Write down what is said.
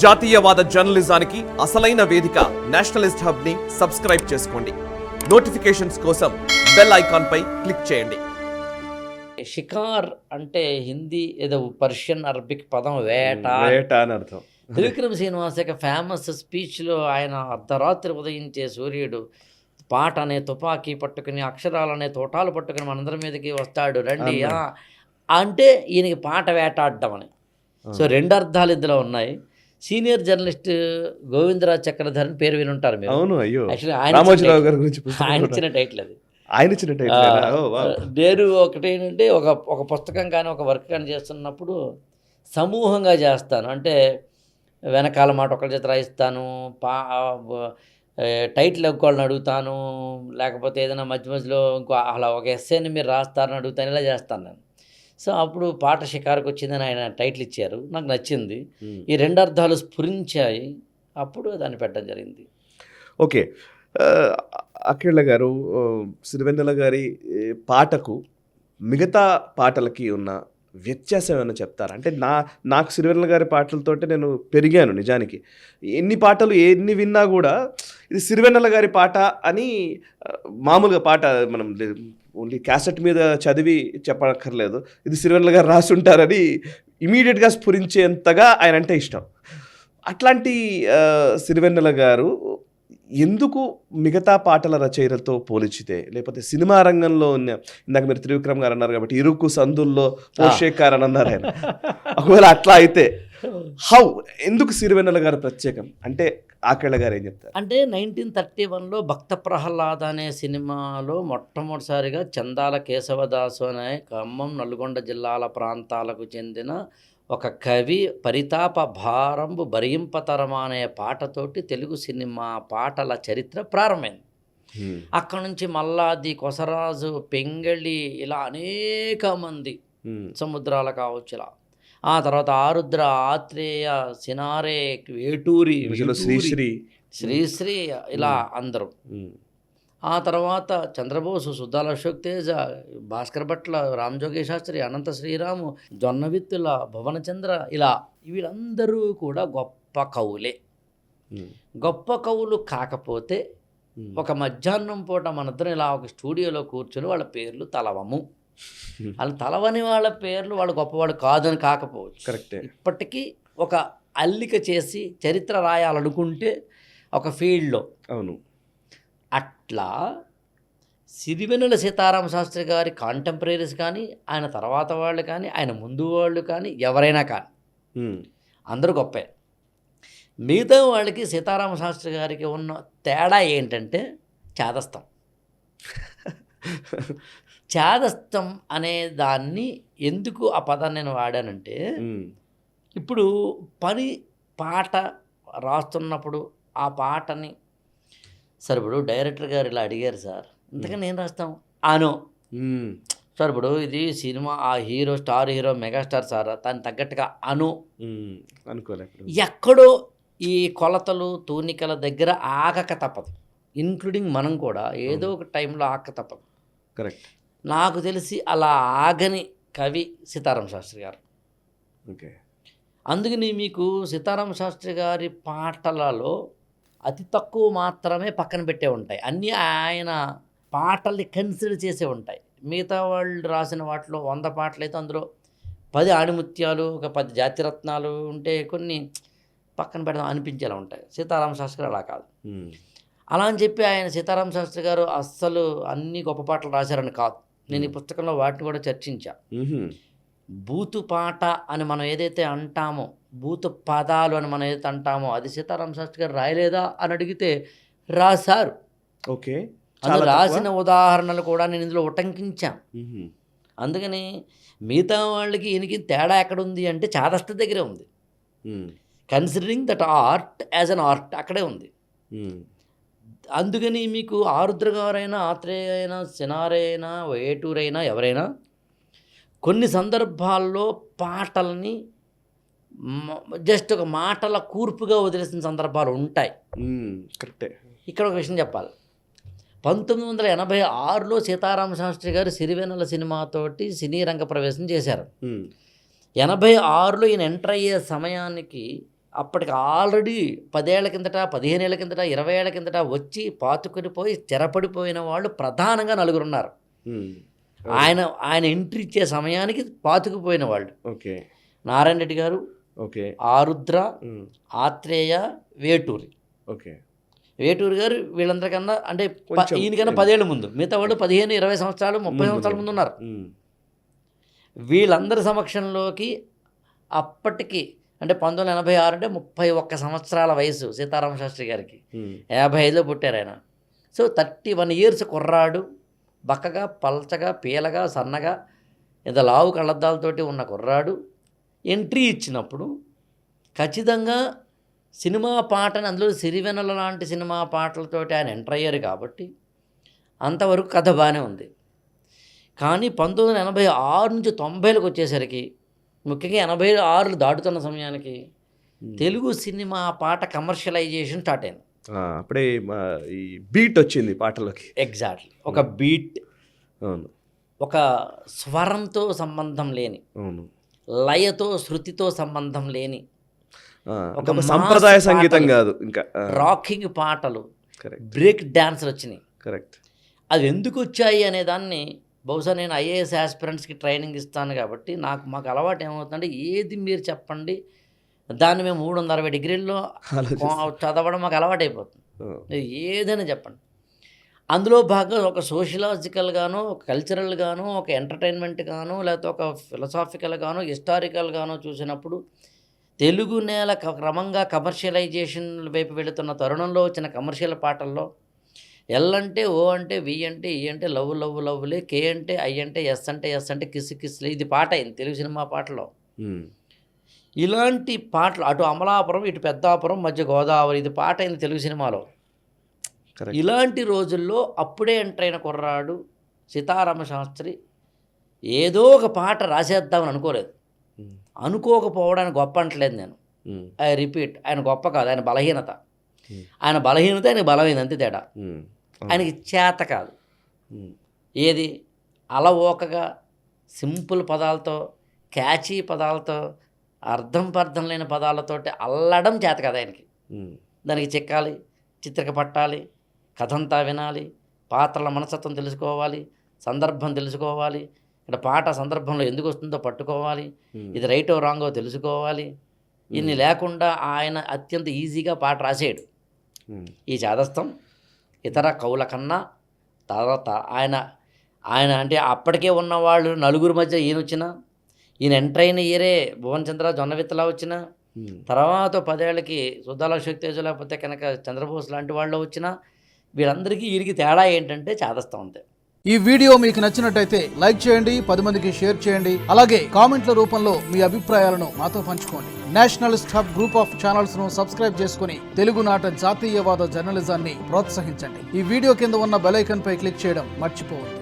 జాతీయవాద జర్నలిజానికి అసలైన వేదిక నేషనలిస్ట్ హబ్ ని సబ్స్క్రైబ్ చేసుకోండి. నోటిఫికేషన్స్ కోసం బెల్ ఐకాన్ పై క్లిక్ చేయండి. షికార్ అంటే హిందీ ఏదో పర్షియన్ అరబిక్ పదం వేట అని అర్థం. త్రివిక్రమ్ శ్రీనివాస్ యొక్క ఫేమస్ స్పీచ్లో ఆయన అర్ధరాత్రి ఉదయించే సూర్యుడు పాట అనే తుపాకీ పట్టుకుని అక్షరాలనే తోటాలు పట్టుకుని మనందరి మీదకి వస్తాడు రండి అంటే ఈయనకి పాట వేటాడడం అని. సో రెండు అర్థాలు ఇందులో ఉన్నాయి. సీనియర్ జర్నలిస్ట్ గోవిందరాజ్ చక్రధరన్ పేరు వినుంటారు మీరు. అవును, అయ్యో, ఆయన ఇచ్చిన టైటిల్ అది. నేను ఒకటి ఏంటంటే ఒక పుస్తకం కానీ ఒక వర్క్ కానీ చేస్తున్నప్పుడు సమూహంగా చేస్తాను. అంటే వెనకాల మాట ఒకరి చేత రాయిస్తాను, టైటిల్ ఒక్కోళ్ళని అడుగుతాను, లేకపోతే ఏదైనా మధ్య మధ్యలో ఇంకో అలా ఒక ఎస్సేని మీరు రాస్తారని అడుగుతాను, ఇలా చేస్తాను నేను. సో అప్పుడు పాట షికారుకు వచ్చిందని ఆయన టైటిల్ ఇచ్చారు, నాకు నచ్చింది. ఈ రెండు అర్థాలు స్ఫురించాయి, అప్పుడు దాన్ని పెట్టడం జరిగింది. ఓకే, అఖిల గారు, సిరివెన్నెల గారి పాటకు మిగతా పాటలకి ఉన్న వ్యత్యాసం ఏమైనా చెప్తారా? అంటే నాకు సిరివెన్నెల గారి పాటలతోటి నేను పెరిగాను. నిజానికి ఎన్ని పాటలు ఎన్ని విన్నా కూడా ఇది సిరివెన్నెల గారి పాట అని మామూలుగా పాట మనం ఓన్లీ క్యాసెట్ మీద చదివి చెప్పక్కర్లేదు, ఇది సిరివెన్నెల గారు రాసి ఉంటారని ఇమీడియట్గా స్ఫురించేంతగా ఆయన అంటే ఇష్టం. అట్లాంటి సిరివెన్నెల గారు ఎందుకు మిగతా పాటల రచయితలతో పోల్చితే, లేకపోతే సినిమా రంగంలో ఉన్న, ఇందాక మీరు త్రివిక్రమ్ గారు అన్నారు కాబట్టి ఇరుకు సందుల్లో పోషేకార్ అని అన్నారు ఆయన, ఒకవేళ అట్లా అయితే ఎందుకు సిరివెన్నెల గారు ప్రత్యేకం అంటే ఆకేళ్ల గారు ఏం చెప్తారు? అంటే 1931లో భక్త ప్రహ్లాద అనే సినిమాలో మొట్టమొదటిసారిగా చందాల కేశవదాసు అనే ఖమ్మం నల్గొండ జిల్లాల ప్రాంతాలకు చెందిన ఒక కవి పరితాప భారంబు భరింపతరమా అనే పాటతోటి తెలుగు సినిమా పాటల చరిత్ర ప్రారంభమైంది. అక్కడి నుంచి మల్లాది, కొసరాజు, పెంగళి, ఇలా అనేక మంది, సముద్రాల కావచ్చు, ఇలా ఆ తర్వాత ఆరుద్ర, ఆత్రేయ, సినారే, వేటూరి, శ్రీశ్రీ, ఇలా అందరూ. ఆ తర్వాత చంద్రబోసు, సుద్దాల అశోక్ తేజ, భాస్కర్ భట్ల, రామజోగి శాస్త్రి, అనంత శ్రీరాము, జొన్నవిత్తుల, భువనచంద్ర, ఇలా వీళ్ళందరూ కూడా గొప్ప కవులే. గొప్ప కవులు కాకపోతే ఒక మధ్యాహ్నం పూట మనిద్దరం ఇలా ఒక స్టూడియోలో కూర్చొని వాళ్ళ పేర్లు తలవము. వాళ్ళు తలవని వాళ్ళ పేర్లు వాళ్ళు గొప్పవాళ్ళు కాదని కాకపోవచ్చు, కరెక్టే. ఇప్పటికీ ఒక అల్లిక చేసి చరిత్ర రాయాలనుకుంటే ఒక ఫీల్డ్లో, అవును, అట్లా సిరివెన్నెల సీతారామ శాస్త్రి గారి కాంటెంపరీస్ కానీ, ఆయన తర్వాత వాళ్ళు కానీ, ఆయన ముందు వాళ్ళు కానీ, ఎవరైనా కానీ అందరూ గొప్పే. మిగతా వాళ్ళకి సీతారామ శాస్త్రి గారికి ఉన్న తేడా ఏంటంటే చాదస్తం. చాదస్తం అనే దాన్ని ఎందుకు ఆ పదాన్ని నేను వాడానంటే, ఇప్పుడు పాట రాస్తున్నప్పుడు ఆ పాటని, సార్ ఇప్పుడు డైరెక్టర్ గారు ఇలా అడిగారు సార్, ఇంతకని ఏం రాస్తాం అనో, సార్ ఇప్పుడు ఇది సినిమా, ఆ hero, star hero, megastar sir, దాన్ని తగ్గట్టుగా అను అనుకోలేదు. ఎక్కడో ఈ కొలతలు తూనికల దగ్గర ఆగక తప్పదు, ఇంక్లూడింగ్ మనం కూడా ఏదో ఒక టైంలో ఆగక తప్పదు. కరెక్ట్. నాకు తెలిసి అలా ఆగని కవి సీతారామ శాస్త్రి గారు. ఓకే, అందుకని మీకు సీతారామ శాస్త్రి గారి పాటలలో అతి తక్కువ మాత్రమే పక్కన పెట్టే ఉంటాయి, అన్నీ ఆయన పాటల్ని కన్సిడర్ చేసే ఉంటాయి. మిగతా వాళ్ళు రాసిన వాటిలో 100 పాటలు అయితే అందులో 10 ఆణిముత్యాలు, ఒక 10 జాతిరత్నాలు ఉంటే కొన్ని పక్కన పెడదాం అనిపించేలా ఉంటాయి. సీతారామ శాస్త్రి గారు అలా కాదు. అలా అని చెప్పి ఆయన సీతారామ శాస్త్రి గారు అస్సలు అన్ని గొప్ప పాటలు రాశారని కాదు. నేను ఈ పుస్తకంలో వాటిని కూడా చర్చించా. బూతు పాట అని మనం ఏదైతే అంటామో, బూతు పదాలు అని మనం ఏదైతే అంటామో, అది సీతారామ శాస్త్రి గారు రాయలేదా అని అడిగితే రాశారు. ఓకే, అందులో రాసిన ఉదాహరణలు కూడా నేను ఇందులో ఉటంకించాను. అందుకని మిగతా వాళ్ళకి ఈయనకి తేడా ఎక్కడుంది అంటే చాదస్త దగ్గరే ఉంది. Considering that art as an art అక్కడే ఉంది. అందుకని మీకు ఆరుద్ర గారైనా, ఆత్రేయ అయినా, సినారే అయినా, వేటూరైనా, ఎవరైనా కొన్ని సందర్భాల్లో పాటల్ని జస్ట్ ఒక మాటల కూర్పుగా వదిలేసిన సందర్భాలు ఉంటాయి. కరెక్టే. ఇక్కడ ఒక విషయం చెప్పాలి, 1986లో సీతారామ శాస్త్రి గారు సిరివెన్నెల సినిమాతోటి సినీ రంగ ప్రవేశం చేశారు. 86లో ఈయన ఎంటర్ అయ్యే సమయానికి అప్పటికి ఆల్రెడీ 10 ఏళ్ల కిందట, 15 ఏళ్ల కిందట, 20 ఏళ్ల కిందట వచ్చి పాతుకొని పోయి స్థిరపడిపోయిన వాళ్ళు ప్రధానంగా నలుగురున్నారు. ఆయన ఎంట్రీ ఇచ్చే సమయానికి పాతుకుపోయిన వాళ్ళు. ఓకే. నారాయణ రెడ్డి గారు, ఓకే, ఆరుద్ర, ఆత్రేయ, వేటూరి. ఓకే. వేటూరి గారు వీళ్ళందరికన్నా అంటే కొంచెం ఈయనకన్నా 10 ఏళ్ళ ముందు, మిగతా వాళ్ళు 15, 20 సంవత్సరాలు, 30 సంవత్సరాల ముందు ఉన్నారు. వీళ్ళందరి సమక్షంలోకి అప్పటికి అంటే 1986 అంటే 31 సంవత్సరాల వయసు సీతారామ శాస్త్రి గారికి. 55లో పుట్టారు ఆయన. సో 31 ఇయర్స్ కుర్రాడు, బక్కగా, పల్చగా, పీలగా, సన్నగా, ఇంత లావు కళ్ళద్దాలతోటి ఉన్న కుర్రాడు ఎంట్రీ ఇచ్చినప్పుడు ఖచ్చితంగా సినిమా పాటని, అందులో సిరివెన్నెల లాంటి సినిమా పాటలతోటి ఆయన ఎంటర్ అయ్యారు కాబట్టి అంతవరకు కథ బాగానే ఉంది. కానీ 1986 నుంచి 90లకు వచ్చేసరికి, ముఖ్యంగా 86 దాటుతున్న సమయానికి తెలుగు సినిమా పాట కమర్షియలైజేషన్ స్టార్ట్ అయింది. అప్పుడే ఈ బీట్ వచ్చింది పాటలోకి. ఎగ్జాక్ట్లీ. ఒక బీట్, అవును, ఒక స్వరంతో సంబంధం లేని, అవును, లయతో శృతితో సంబంధం లేని, ఒక సంప్రదాయ సంగీతం కాదు, ఇంకా రాకింగ్ పాటలు, కరెక్ట్, బ్రేక్ డాన్స్లు వచ్చినాయి. కరెక్ట్. అవి ఎందుకు వచ్చాయి అనే దాన్ని బహుశా నేను ఐఏఎస్ ఆస్పిరెంట్స్కి ట్రైనింగ్ ఇస్తాను కాబట్టి మాకు అలవాటు ఏమవుతుందంటే, ఏది మీరు చెప్పండి దాన్ని మేము 360 డిగ్రీల్లో చదవడం మాకు అలవాటు అయిపోతుంది. ఏదైనా చెప్పండి. అందులో భాగంగా ఒక సోషలాజికల్ గాను, ఒక కల్చరల్ గాను, ఒక ఎంటర్టైన్మెంట్ గాను, లేకపోతే ఒక ఫిలసాఫికల్ గాను, హిస్టారికల్ గాను చూసినప్పుడు తెలుగు నేల క్రమంగా కమర్షియలైజేషన్ వైపు వెళుతున్న తరుణంలో వచ్చిన కమర్షియల్ పాటల్లో ఎల్ అంటే, ఓ అంటే, వి అంటే, ఈ అంటే లవ్ లవ్ లవ్లే, కే అంటే, ఐ అంటే, ఎస్ అంటే, ఎస్ అంటే కిస్ కిస్లే, ఇది పాట అయింది తెలుగు సినిమా పాటలో. ఇలాంటి పాటలు, అటు అమలాపురం, ఇటు పెద్దాపురం, మధ్య గోదావరి, ఇది పాట అయింది తెలుగు సినిమాలో. ఇలాంటి రోజుల్లో అప్పుడే ఎంటర్ అయిన కుర్రాడు సీతారామ శాస్త్రి ఏదో ఒక పాట రాసేద్దామని అనుకోలేదు. అనుకోకపోవడానికి గొప్ప అంటలేదు నేను. ఐ రిపీట్, ఆయన గొప్ప కాదు, ఆయన బలహీనత. ఆయన బలహీనత ఆయనకు బలమైంది, అంతే తేడా. ఆయనకి చేత కాదు. ఏది అలవోకగా సింపుల్ పదాలతో, క్యాచీ పదాలతో, అర్థం పర్థం లేని పదాలతోటి అల్లడం చేత కాదు ఆయనకి. దానికి చెక్కాలి, చిత్రిక పట్టాలి, కథంతా వినాలి, పాత్రల మనస్తత్వం తెలుసుకోవాలి, సందర్భం తెలుసుకోవాలి, ఇక్కడ పాట సందర్భంలో ఎందుకు వస్తుందో పట్టుకోవాలి, ఇది రైటో రాంగో తెలుసుకోవాలి. ఇన్ని లేకుండా ఆయన అత్యంత ఈజీగా పాట రాసేయడు. ఈ చాదస్తం ఇతర కవుల కన్నా తర్వాత ఆయన అంటే అప్పటికే ఉన్నవాళ్ళు నలుగురు మధ్య ఈయన వచ్చినా, ఈయన ఎంటర్ అయిన ఇయరే భువన్ చంద్ర, జొన్నవిత్తలా వచ్చిన తర్వాత 10 ఏళ్ళకి సుద్దాల శక్తేజు, లేకపోతే కనుక చంద్రబోస్ లాంటి వాళ్ళు వచ్చినా, వీళ్ళందరికీ వీరికి తేడా ఏంటంటే చాదస్తం అంతే. ఈ వీడియో మీకు నచ్చినట్టయితే లైక్ చేయండి, 10 మందికి షేర్ చేయండి. అలాగే కామెంట్ల రూపంలో మీ అభిప్రాయాలను మాతో పంచుకోండి. Nationalist hub group of channels ను సబ్స్క్రైబ్ చేసుకుని తెలుగునాట జాతీయవాద జర్నలిజాన్ని ప్రోత్సహించండి. ఈ వీడియో కింద ఉన్న బెల్ ఐకాన్ పై క్లిక్ చేయడం మర్చిపోవద్దు.